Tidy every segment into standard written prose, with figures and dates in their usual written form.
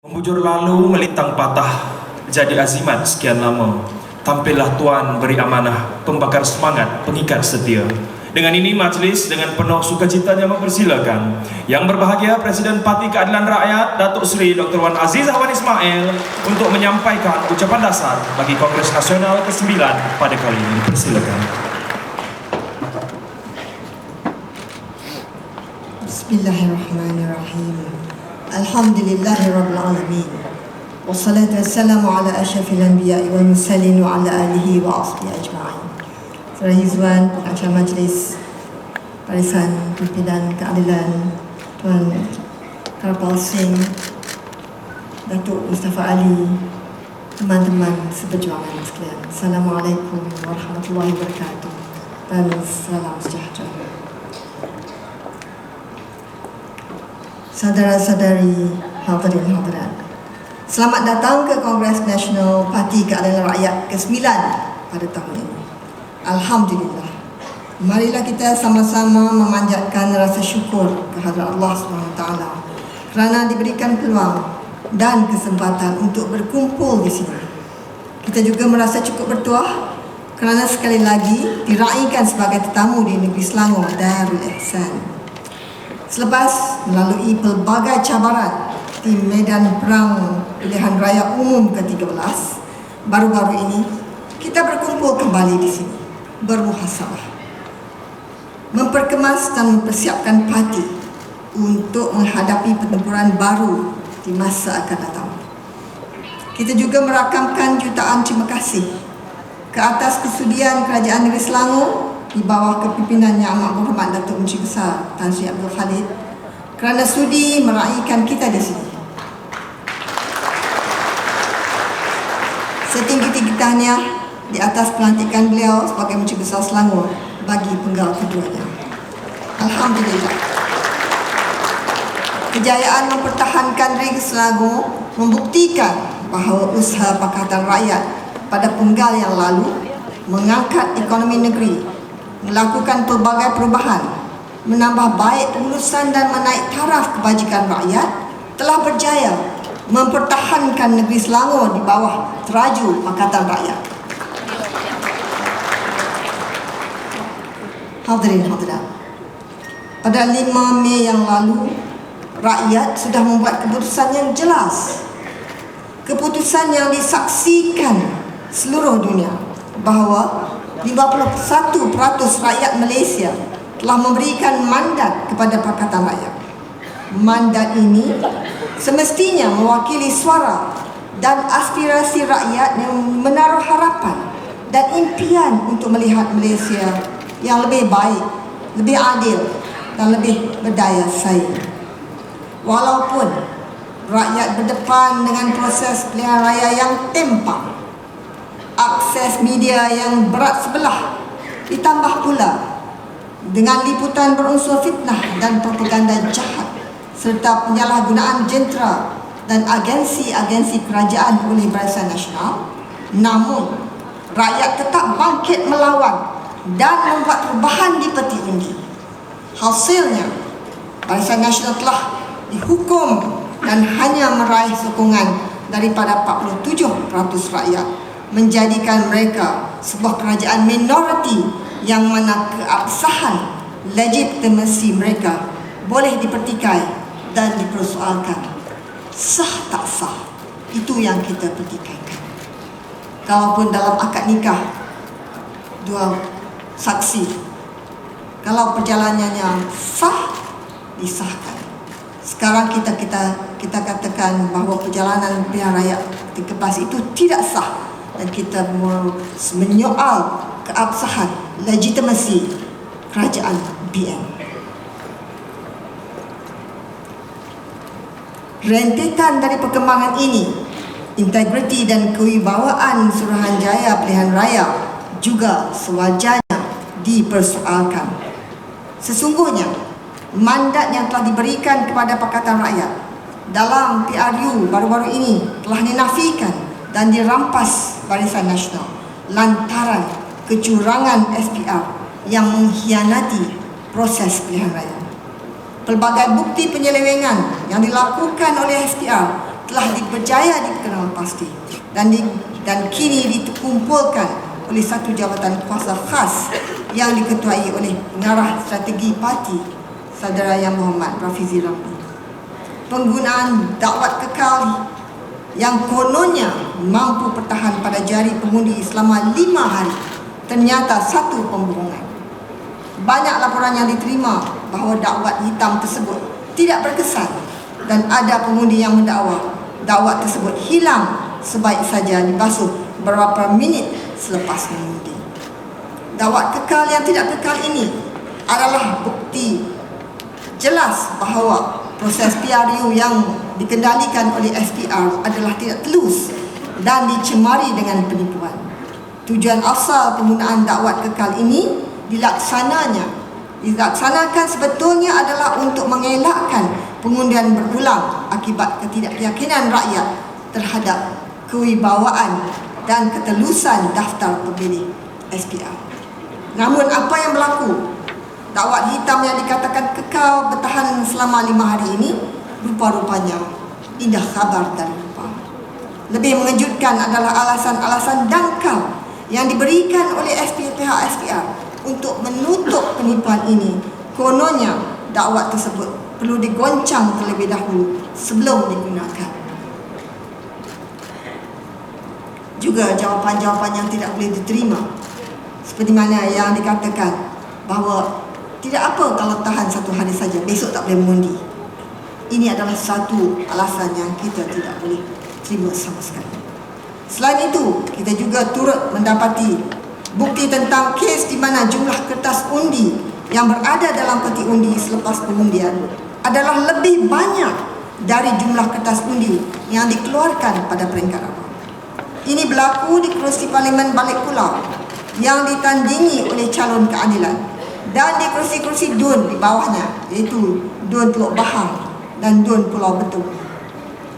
Bujur lalu melintang patah, jadi azimat sekian lama. Tampillah Tuan beri amanah, pembakar semangat, pengikat setia. Dengan ini majlis dengan penuh sukacitanya mempersilakan Yang berbahagia Presiden Parti Keadilan Rakyat Datuk Seri Dr. Wan Azizah Wan Ismail untuk menyampaikan ucapan dasar bagi Kongres Nasional ke-9 pada kali ini. Persilakan. Bismillahirrahmanirrahim. Alhamdulillahirabbil alamin. Wassalatu wassalamu ala asyrafil anbiya'i wal mursalin wa ala alihi wa ashabihi ajma'in. Saudara Hizwan, pengacara majlis Barisan Pimpinan Keadilan Tuan Karpal Singh, Datuk Mustafa Ali, teman-teman seperjuangan sekalian, Assalamualaikum warahmatullahi wabarakatuh dan salam sejahtera. Saudara-saudari, hadirin hadirat, selamat datang ke Kongres Nasional Parti Keadilan Rakyat ke-9 pada tahun ini. Alhamdulillah, marilah kita sama-sama memanjatkan rasa syukur kehadrat Allah SWT kerana diberikan peluang dan kesempatan untuk berkumpul di sini. Kita juga merasa cukup bertuah kerana sekali lagi diraikan sebagai tetamu di negeri Selangor Darul Ihsan. Selepas melalui pelbagai cabaran di medan perang pilihan raya umum ke-13, baru-baru ini kita berkumpul kembali di sini, bermuhasabah, memperkemas dan mempersiapkan parti untuk menghadapi pertempuran baru di masa akan datang. Kita juga merakamkan jutaan terima kasih ke atas kesudian Kerajaan Negeri Selangor di bawah kepimpinan Yang Amat Berhormat Datuk Menteri Besar Tan Sri Abdul Khalid kerana sudi meraihkan kita di sini. Setinggi-tinggi tahniah di atas pelantikan beliau sebagai Menteri Besar Selangor bagi penggal keduanya. Alhamdulillah. Kejayaan mempertahankan negeri Selangor membuktikan bahawa usaha Pakatan Rakyat pada penggal yang lalu mengangkat ekonomi negeri, melakukan pelbagai perubahan, menambah baik pengurusan dan menaik taraf kebajikan rakyat telah berjaya mempertahankan negeri Selangor di bawah teraju Pakatan Rakyat. Hadirin hadirat, pada 5 Mei yang lalu, rakyat sudah membuat keputusan yang jelas, keputusan yang disaksikan seluruh dunia, bahawa 51% rakyat Malaysia telah memberikan mandat kepada Pakatan Rakyat. Mandat ini semestinya mewakili suara dan aspirasi rakyat yang menaruh harapan dan impian untuk melihat Malaysia yang lebih baik, lebih adil dan lebih berdaya saing. Walaupun rakyat berdepan dengan proses pilihan raya yang timpang, akses media yang berat sebelah, ditambah pula dengan liputan berunsur fitnah dan propaganda jahat serta penyalahgunaan jentera dan agensi-agensi kerajaan oleh Barisan Nasional, namun rakyat tetap bangkit melawan dan membuat perubahan di peti undi. Hasilnya, Barisan Nasional telah dihukum dan hanya meraih sokongan daripada 47% rakyat, menjadikan mereka sebuah kerajaan minoriti yang mana keabsahan legitimasi mereka boleh dipertikai dan dipersoalkan. Sah tak sah, itu yang kita pertikaikan. Kalaupun dalam akad nikah dua saksi, kalau perjalanannya sah, disahkan. Sekarang kita katakan bahawa perjalanan pilihan raya 13 itu tidak sah dan kita menyoal keabsahan legitimasi kerajaan BN. Rentetan dari perkembangan ini, integriti dan kewibawaan Suruhanjaya pilihan raya juga sewajarnya dipersoalkan. Sesungguhnya, mandat yang telah diberikan kepada Pakatan Rakyat dalam PRU baru-baru ini telah dinafikan dan dirampas Barisan Nasional lantaran kecurangan SPR yang mengkhianati proses pilihan raya. Pelbagai bukti penyelewengan yang dilakukan oleh SPR telah berjaya dikenal pasti dan kini dikumpulkan oleh satu jabatan kuasa khas yang diketuai oleh pengarah strategi parti Saudara Yang Muhammad Rafizi Ramli. Penggunaan dakwat kekal yang kononnya mampu bertahan pada jari pengundi selama 5 hari ternyata satu pembohongan. Banyak laporan yang diterima bahawa dakwat hitam tersebut tidak berkesan dan ada pengundi yang mendakwa dakwat tersebut hilang sebaik saja dibasuh beberapa minit selepas mengundi. Dakwat kekal yang tidak kekal ini adalah bukti jelas bahawa proses PRU yang dikendalikan oleh SPR adalah tidak telus dan dicemari dengan penipuan. Tujuan asal penggunaan dakwat kekal ini dilaksanakan sebetulnya adalah untuk mengelakkan pengundian berulang akibat ketidakyakinan rakyat terhadap kewibawaan dan ketelusan daftar pemilih SPR. Namun apa yang berlaku? Dakwat hitam yang dikatakan kekal bertahan selama 5 hari ini rupa-rupanya indah khabar dan rupa. Lebih mengejutkan adalah alasan-alasan dangkal yang diberikan oleh pihak SPR untuk menutup penipuan ini. Kononnya dakwat tersebut perlu digoncang terlebih dahulu sebelum digunakan. Juga jawapan-jawapan yang tidak boleh diterima, seperti mana yang dikatakan bahawa tidak apa kalau tahan 1 hari saja, besok tak boleh mengundi. Ini adalah satu alasan yang kita tidak boleh terima sama sekali. Selain itu, kita juga turut mendapati bukti tentang kes di mana jumlah kertas undi yang berada dalam peti undi selepas pengundian adalah lebih banyak dari jumlah kertas undi yang dikeluarkan pada peringkat awal. Ini berlaku di kerusi Parlimen Balik Pulau yang ditandingi oleh calon keadilan dan di kerusi-kerusi DUN di bawahnya, iaitu DUN Teluk Bahang dan DUN Pulau Betung.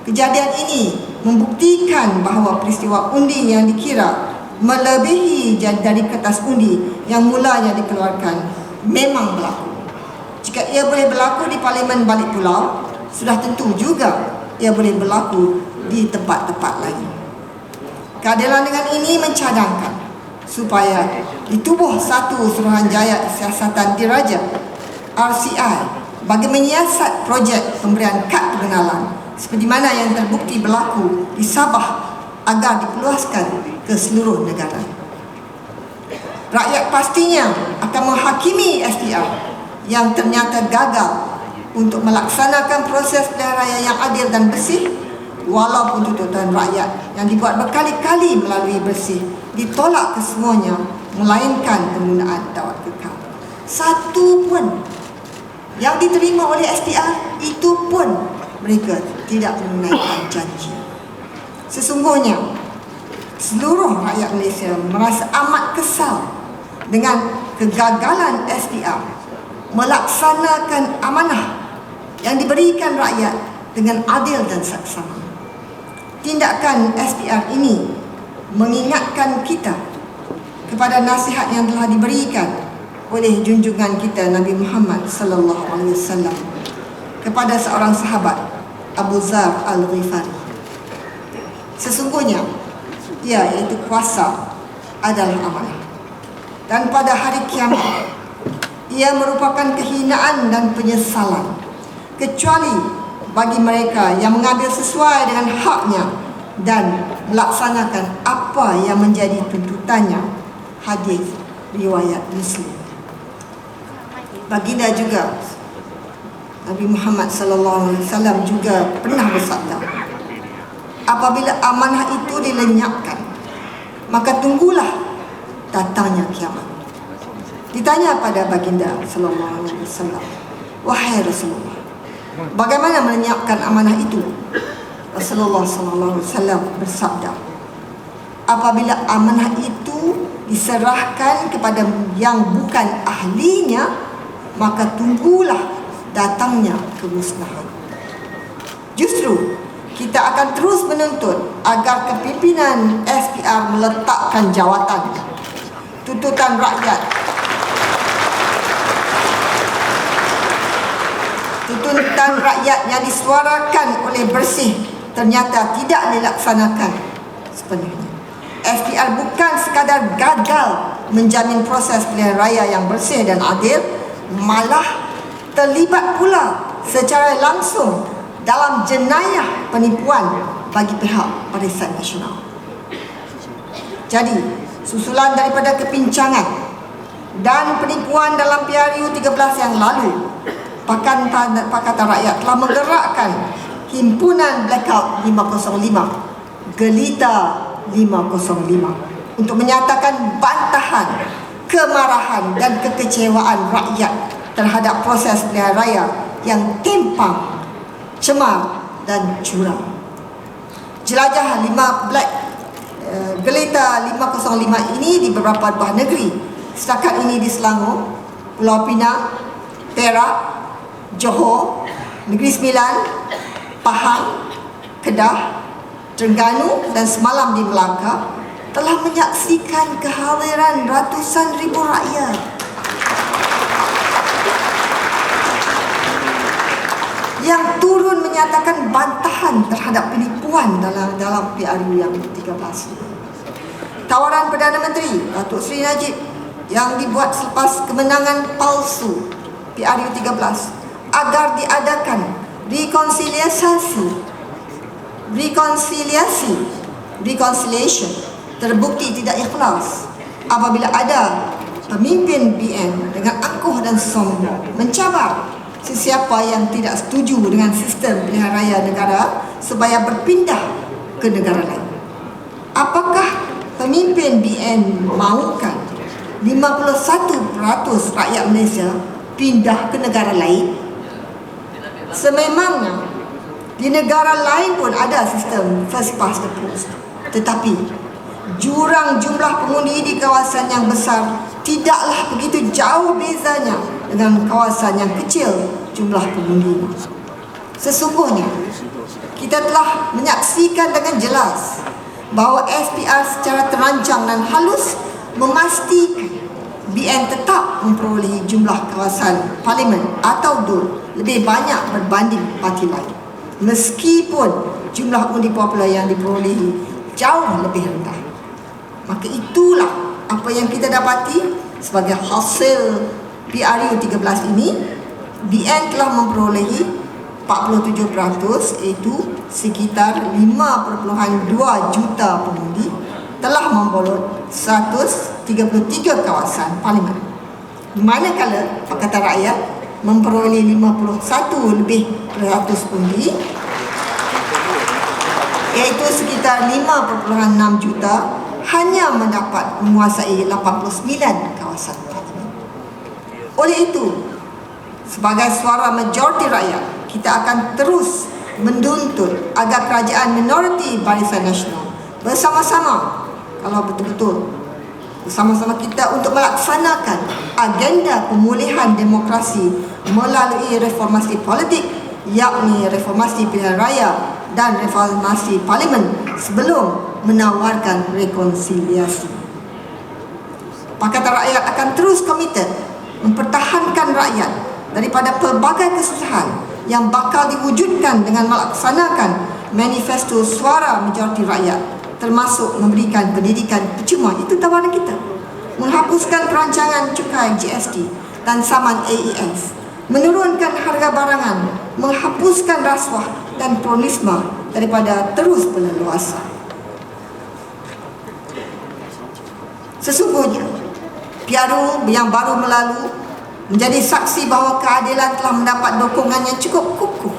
Kejadian ini membuktikan bahawa peristiwa undi yang dikira melebihi dari kertas undi yang mulanya dikeluarkan memang berlaku. Jika ia boleh berlaku di Parlimen Balik Pulau, sudah tentu juga ia boleh berlaku di tempat-tempat lain. Keadilan dengan ini mencadangkan supaya ditubuh satu Suruhanjaya Siasatan Diraja RCI bagi menyiasat projek pemberian kad pengenalan seperti mana yang terbukti berlaku di Sabah agar diperluaskan ke seluruh negara. Rakyat pastinya akan menghakimi SPR yang ternyata gagal untuk melaksanakan proses pilihan raya yang adil dan bersih, walaupun tuntutan rakyat yang dibuat berkali-kali melalui bersih ditolak kesemuanya, melainkan penggunaan dakwat kekal. Satu pun yang diterima oleh SPR itu pun mereka tidak menunaikan janji. Sesungguhnya seluruh rakyat Malaysia merasa amat kesal dengan kegagalan SPR melaksanakan amanah yang diberikan rakyat dengan adil dan saksama. Tindakan SPR ini mengingatkan kita kepada nasihat yang telah diberikan oleh junjungan kita Nabi Muhammad sallallahu alaihi wasallam kepada seorang sahabat, Abu Zar Al-Ghifari. Sesungguhnya ia, iaitu kuasa, adalah amanah, dan pada hari kiamat ia merupakan kehinaan dan penyesalan, kecuali bagi mereka yang mengambil sesuai dengan haknya dan melaksanakan apa yang menjadi tuntutannya. Hadis riwayat Muslim. Baginda juga Nabi Muhammad sallallahu alaihi wasallam juga pernah bersabda, apabila amanah itu dilenyapkan, maka tunggulah datangnya kiamat. Ditanya pada baginda sallallahu alaihi wasallam, wahai Rasulullah, bagaimana melenyapkan amanah itu? Rasulullah sallallahu alaihi wasallam bersabda, apabila amanah itu diserahkan kepada yang bukan ahlinya, maka tunggulah datangnya kemusnahan. Justru kita akan terus menuntut agar kepimpinan SPR meletakkan jawatan tuntutan rakyat, tuntutan rakyat yang disuarakan oleh bersih ternyata tidak dilaksanakan sepenuhnya. SPR bukan sekadar gagal menjamin proses pilihan raya yang bersih dan adil, malah terlibat pula secara langsung dalam jenayah penipuan bagi pihak Barisan Nasional. Jadi, susulan daripada kepincangan dan penipuan dalam PRU 13 yang lalu, Pakatan Rakyat telah menggerakkan Himpunan Blackout 505, Gelita 505, untuk menyatakan bantahan, kemarahan dan kekecewaan rakyat terhadap proses pilihan raya yang timpang, cemar dan curang. Jelajah Gelita 505 ini di beberapa buah negeri. Setakat ini di Selangor, Pulau Pinang, Perak, Johor, Negeri Sembilan, Pahang, Kedah, Terengganu dan semalam di Melaka telah menyaksikan kehadiran ratusan ribu rakyat yang turun menyatakan bantahan terhadap penipuan dalam PRU yang 13. Tawaran Perdana Menteri Datuk Seri Najib yang dibuat selepas kemenangan palsu PRU 13 agar diadakan reconciliation terbukti tidak ikhlas apabila ada pemimpin BN dengan angkuh dan sombong mencabar sesiapa yang tidak setuju dengan sistem pilihan raya negara supaya berpindah ke negara lain. Apakah pemimpin BN mahukan 51% rakyat Malaysia pindah ke negara lain? Sememangnya di negara lain pun ada sistem first past the post, tetapi jurang jumlah pengundi di kawasan yang besar tidaklah begitu jauh bezanya dengan kawasan yang kecil jumlah pengundi. Sesungguhnya kita telah menyaksikan dengan jelas bahawa SPR secara terancang dan halus memastikan BN tetap memperolehi jumlah kawasan parlimen atau DUN lebih banyak berbanding parti lain, meskipun jumlah undi popular yang diperolehi jauh lebih rendah. Maka itulah apa yang kita dapati sebagai hasil PRU 13 ini. BN telah memperolehi 47%, iaitu sekitar 5.2 juta pengundi, telah membolot 133 kawasan parlimen, manakala Pakatan Rakyat memperoleh 51% undi, iaitu sekitar 5.6 juta, hanya mendapat menguasai 89 kawasan parlimen. Oleh itu, sebagai suara majoriti rakyat, kita akan terus menuntut agar kerajaan minoriti Barisan Nasional bersama-sama, kalau betul-betul bersama-sama kita untuk melaksanakan agenda pemulihan demokrasi melalui reformasi politik, yakni reformasi pilihan raya dan reformasi parlimen, sebelum menawarkan rekonsiliasi. Pakatan Rakyat akan terus komited mempertahankan rakyat daripada pelbagai kesusahan yang bakal diwujudkan dengan melaksanakan manifesto suara majoriti rakyat, termasuk memberikan pendidikan percuma, itu tawaran kita, menghapuskan perancangan cukai GST dan saman AES, menurunkan harga barangan, menghapuskan rasuah dan kronisme daripada terus berleluasa. Sesungguhnya PRU yang baru melalu menjadi saksi bahawa keadilan telah mendapat dukungan yang cukup kukuh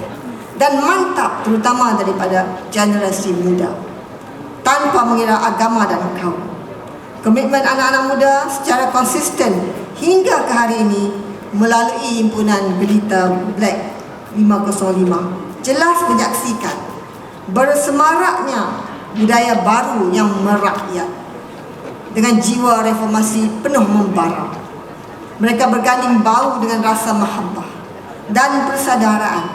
dan mantap, terutama daripada generasi muda, tanpa mengira agama dan kaum. Komitmen anak-anak muda secara konsisten hingga ke hari ini melalui himpunan Gelita Black 505 jelas menyaksikan bersemaraknya budaya baru yang merakyat dengan jiwa reformasi penuh membara. Mereka berganding bahu dengan rasa mahabbah dan persaudaraan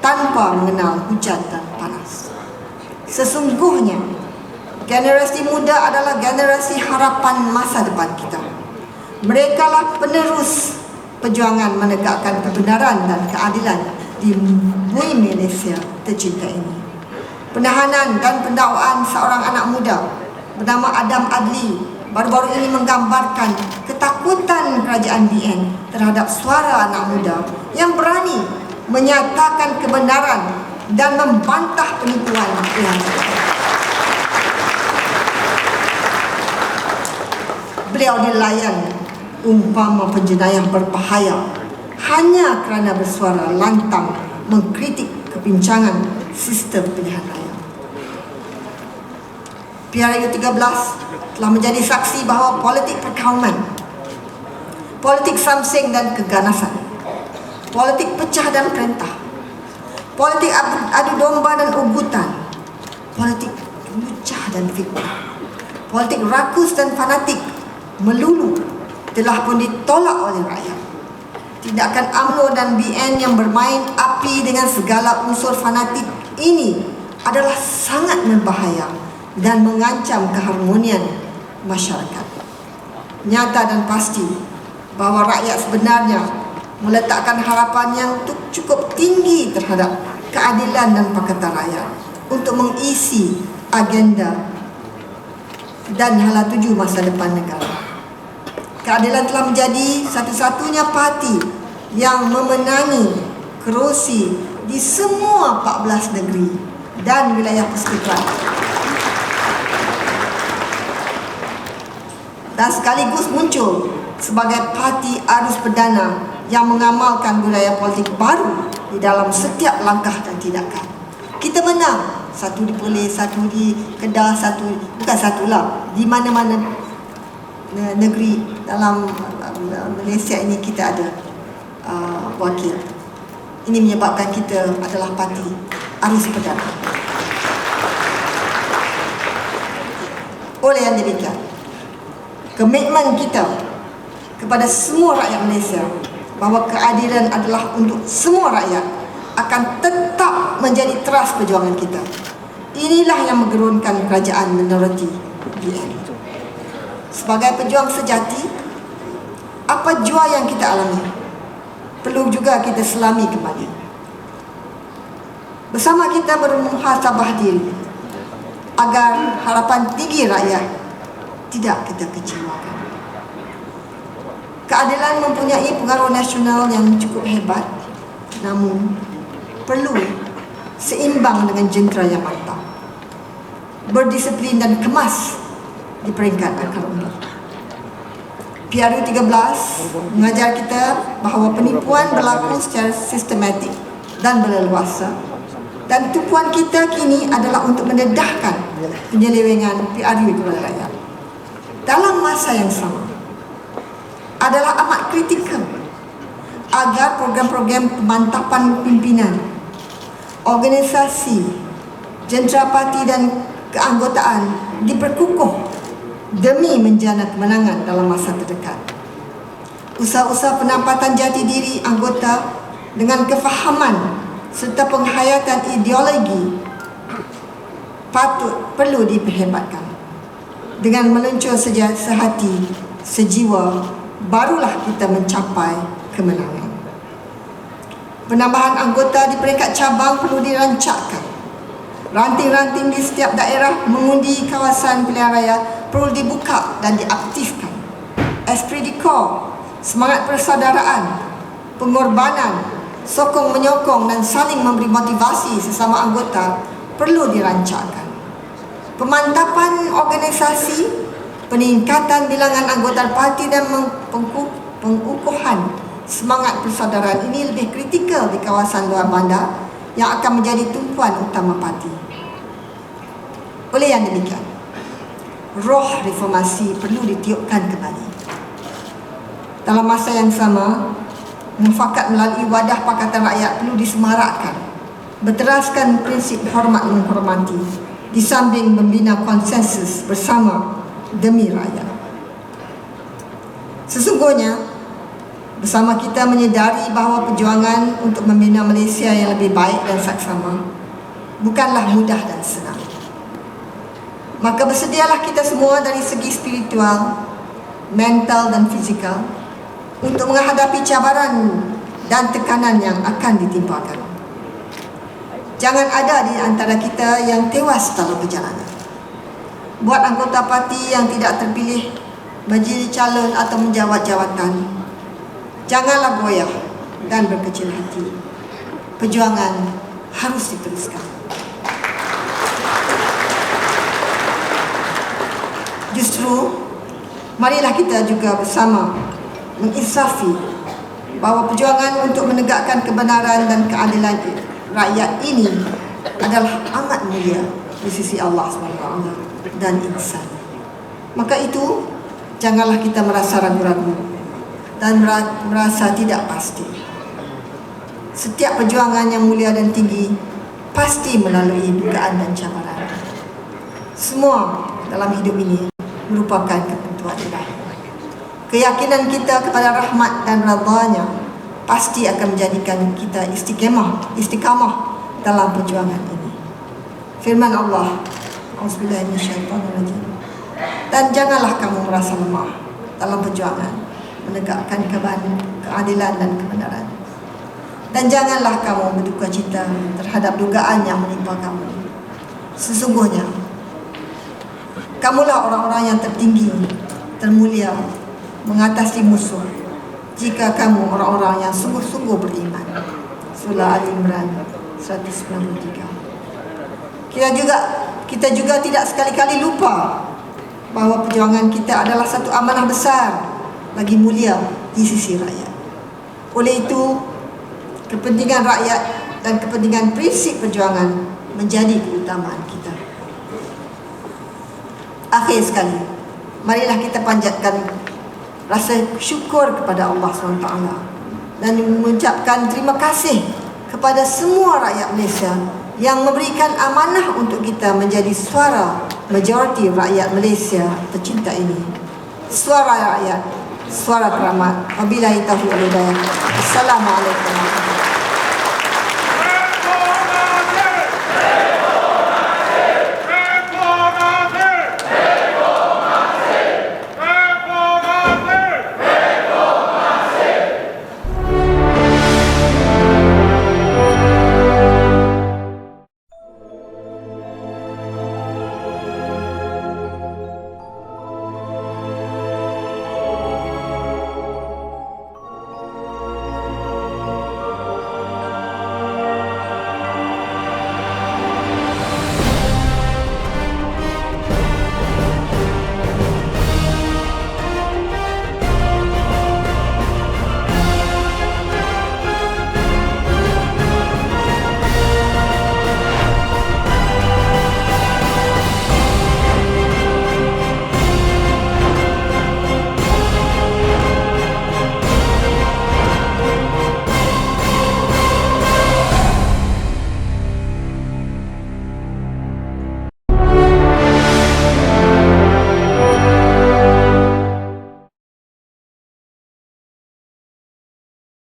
tanpa mengenal hujan dan panas. Sesungguhnya generasi muda adalah generasi harapan masa depan kita. Merekalah penerus perjuangan menegakkan kebenaran dan keadilan di bumi Malaysia tercinta ini. Penahanan dan pendakwaan seorang anak muda bernama Adam Adli baru-baru ini menggambarkan ketakutan kerajaan BN terhadap suara anak muda yang berani menyatakan kebenaran dan membantah penipuan yang beliau dilayan umpama penjenayah berbahaya hanya kerana bersuara lantang mengkritik kebincangan sistem pilihan raya. PRU 13 telah menjadi saksi bahawa politik perkauman, politik samsing dan keganasan, politik pecah dan perintah, politik adu domba dan ugutan, politik lucah dan fitnah, politik rakus dan fanatik melulu telah pun ditolak oleh rakyat. Tindakan UMNO dan BN yang bermain api dengan segala unsur fanatik ini adalah sangat berbahaya dan mengancam keharmonian masyarakat. Nyata dan pasti bahawa rakyat sebenarnya meletakkan harapan yang cukup tinggi terhadap keadilan dan Pakatan Rakyat untuk mengisi agenda dan hala tuju masa depan negara. Keadilan telah menjadi satu-satunya parti yang memenangi kerusi di semua 14 negeri dan wilayah persekutuan. Dan sekaligus muncul sebagai parti arus perdana yang mengamalkan budaya politik baru di dalam setiap langkah dan tindakan. Kita menang, satu di Perlis, satu di Kedah, bukan satulah, di mana-mana negeri dalam Malaysia ini kita ada wakil. Ini menyebabkan kita adalah parti arus perdana. Oleh yang demikian, komitmen kita kepada semua rakyat Malaysia bahawa keadilan adalah untuk semua rakyat akan tetap menjadi teras perjuangan kita. Inilah yang menggerunkan kerajaan minoriti BN. Sebagai pejuang sejati, apa jua yang kita alami perlu juga kita selami kembali. Bersama kita bermuhasabah diri agar harapan tinggi rakyat tidak kita kecewakan. Keadilan mempunyai pengaruh nasional yang cukup hebat, namun perlu seimbang dengan jentera yang mantap, berdisiplin dan kemas di peringkat akar umum. PRU 13 mengajar kita bahawa penipuan berlaku secara sistematik dan berleluasa, dan tumpuan kita kini adalah untuk mendedahkan penyelewengan PRU kepada rakyat. Dalam masa yang sama adalah amat kritikal agar program-program pemantapan pimpinan, organisasi, jentera parti dan keanggotaan diperkukuh demi menjana kemenangan dalam masa terdekat. Usaha-usaha penampatan jati diri anggota dengan kefahaman serta penghayatan ideologi perlu diperhebatkan. Dengan meluncur sehati, sejiwa, barulah kita mencapai kemenangan. Penambahan anggota di peringkat cabang perlu dirancangkan. Ranting-ranting di setiap daerah mengundi kawasan pilihan raya perlu dibuka dan diaktifkan. Esprit de corps, semangat persaudaraan, pengorbanan, sokong menyokong dan saling memberi motivasi sesama anggota perlu dirancangkan. Pemantapan organisasi, peningkatan bilangan anggota parti dan pengukuhan semangat persaudaraan ini lebih kritikal di kawasan luar bandar yang akan menjadi tumpuan utama parti. Oleh yang demikian, roh reformasi perlu ditiupkan kembali. Dalam masa yang sama, mufakat melalui wadah Pakatan Rakyat perlu disemarakkan, berteraskan prinsip hormat menghormati, di samping membina konsensus bersama demi rakyat. Sesungguhnya, bersama kita menyedari bahawa perjuangan untuk membina Malaysia yang lebih baik dan saksama bukanlah mudah dan senang. Maka bersedialah kita semua dari segi spiritual, mental dan fizikal untuk menghadapi cabaran dan tekanan yang akan ditimpakan. Jangan ada di antara kita yang tewas dalam perjalanan. Buat anggota parti yang tidak terpilih menjadi calon atau menjawat jawatan, janganlah goyah dan berkecil hati. Perjuangan harus diteruskan. Justru, marilah kita juga bersama menginsafi bahawa perjuangan untuk menegakkan kebenaran dan keadilan rakyat ini adalah amat mulia di sisi Allah SWT dan insan. Maka itu, janganlah kita merasa ragu-ragu dan merasa tidak pasti. Setiap perjuangan yang mulia dan tinggi pasti melalui dugaan dan cabaran. Semua dalam hidup ini merupakan ketentuan ilahi. Keyakinan kita kepada rahmat dan radha-Nya pasti akan menjadikan kita istiqamah dalam perjuangan ini. Firman Allah, Auzubillahi minasyaitonirrajim. Dan janganlah kamu merasa lemah dalam perjuangan menegakkan keadilan dan kebenaran. Dan janganlah kamu berduka cita terhadap dugaan yang menimpa kamu. Sesungguhnya kamulah orang-orang yang tertinggi, termulia, mengatasi musuh jika kamu orang-orang yang sungguh-sungguh beriman. Surah Al-Imran 193. Kita juga tidak sekali-kali lupa bahawa perjuangan kita adalah satu amanah besar lagi mulia di sisi rakyat. Oleh itu, kepentingan rakyat dan kepentingan prinsip perjuangan menjadi keutamaan kita. Akhir sekali, marilah kita panjatkan rasa syukur kepada Allah SWT dan mengucapkan terima kasih kepada semua rakyat Malaysia yang memberikan amanah untuk kita menjadi suara majoriti rakyat Malaysia tercinta ini. Suara rakyat, suara keramat. Wabillahi taufiq wal hidayah. Assalamualaikum warahmatullahi wabarakatuh.